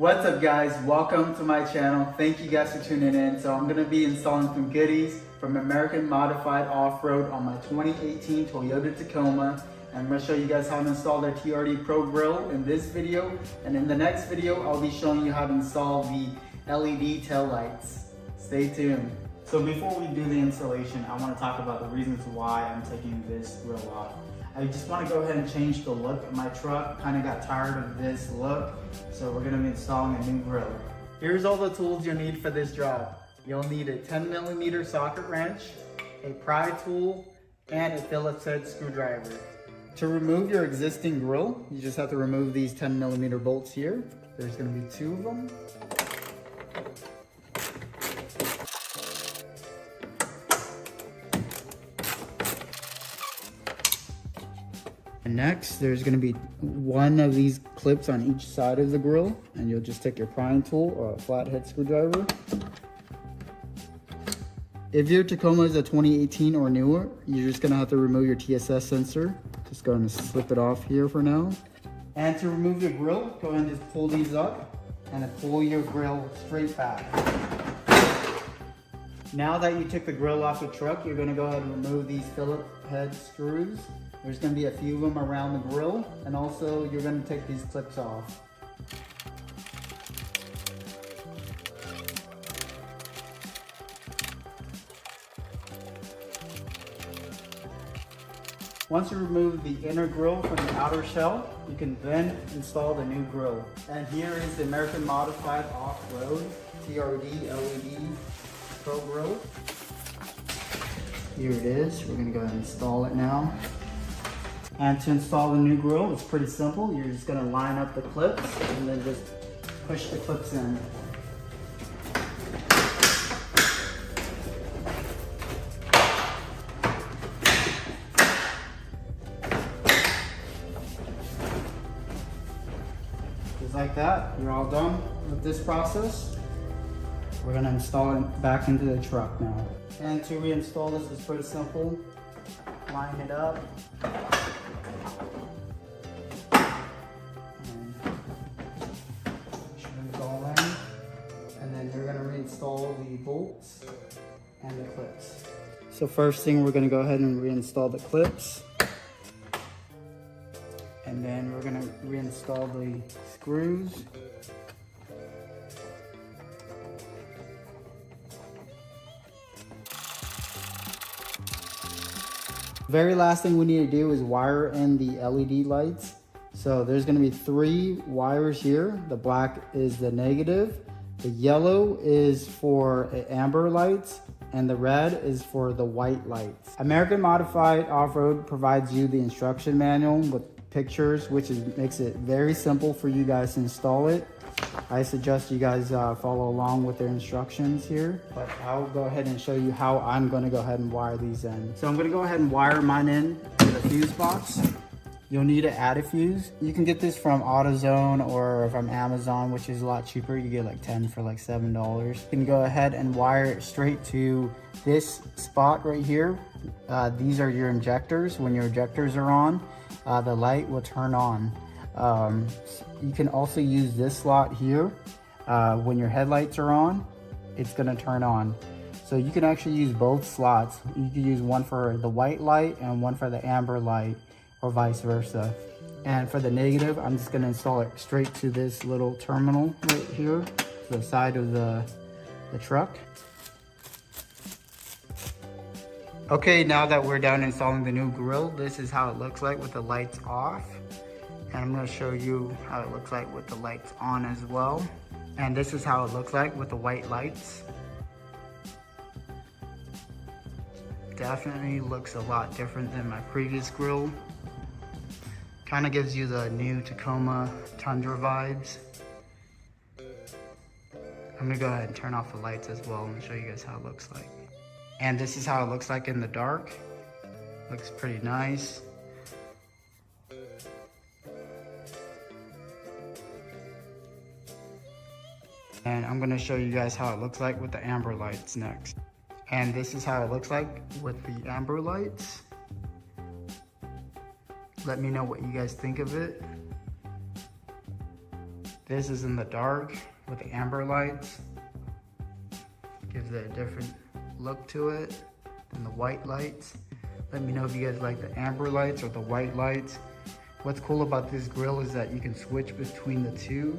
What's up guys, welcome to my channel. Thank you guys for tuning in. So I'm going to be installing some goodies from American Modified Off-Road on my 2018 Toyota Tacoma. And I'm going to show you guys how to install their TRD Pro Grille in this video. And in the next video, I'll be showing you how to install the LED tail lights. Stay tuned. So before we do the installation, I want to talk about the reasons why I'm taking this grille off. I just want to go ahead and change the look of my truck. Kind of got tired of this look, so we're going to be installing a new grille. Here's all the tools you'll need for this job. You'll need a 10mm socket wrench, a pry tool, and a Phillips head screwdriver. To remove your existing grille, you just have to remove these 10mm bolts here. There's going to be 2 of them. And next, there's going to be 1 of these clips on each side of the grille, and you'll just take your prying tool or a flathead screwdriver. If your Tacoma is a 2018 or newer, you're just going to have to remove your TSS sensor. Just go and slip it off here for now. And to remove your grille, go ahead and just pull these up and then pull your grille straight back. Now that you took the grille off the truck, you're going to go ahead and remove these Phillips head screws. There's going to be a few of them around the grille, and also you're going to take these clips off. Once you remove the inner grille from the outer shell, you can then install the new grille. And here is the American Modified Off-Road TRD LED Pro Grille. Here it is. We're going to go ahead and install it now. And to install the new grille, it's pretty simple. You're just going to line up the clips and then just push the clips in. Just like that, you're all done with this process. We're going to install it back into the truck now. And to reinstall this is pretty simple. Line it up. And then you're going to reinstall the bolts and the clips. So first thing, we're going to go ahead and reinstall the clips. And then we're going to reinstall the screws. Very last thing we need to do is wire in the LED lights. So there's going to be 3 wires here. The black is the negative, the yellow is for amber lights, and the red is for the white lights. American Modified Off-Road provides you the instruction manual with pictures, which makes it very simple for you guys to install it. I suggest you guys follow along with their instructions here, but I'll go ahead and show you how I'm going to go ahead and wire these in. So I'm going to go ahead and wire mine in to the fuse box. You'll need to add a fuse. You can get this from AutoZone or from Amazon, which is a lot cheaper. You get like 10 for like $7. You can go ahead and wire it straight to this spot right here. These are your injectors. When your injectors are on, the light will turn on. You can also use this slot here. When your headlights are on, it's gonna turn on. So you can actually use both slots. You can use one for the white light and one for the amber light, or vice versa. And for the negative, I'm just gonna install it straight to this little terminal right here, to the side of the truck. Okay, now that we're done installing the new grille, this is how it looks like with the lights off. And I'm going to show you how it looks like with the lights on as well. And this is how it looks like with the white lights. Definitely looks a lot different than my previous grille. Kind of gives you the new Tacoma Tundra vibes. I'm going to go ahead and turn off the lights as well and show you guys how it looks like. And this is how it looks like in the dark. Looks pretty nice. And I'm going to show you guys how it looks like with the amber lights next. And this is how it looks like with the amber lights. Let me know what you guys think of it. This is in the dark with the amber lights. Gives it a different look to it than the white lights. Let me know if you guys like the amber lights or the white lights. What's cool about this grill is that you can switch between the two.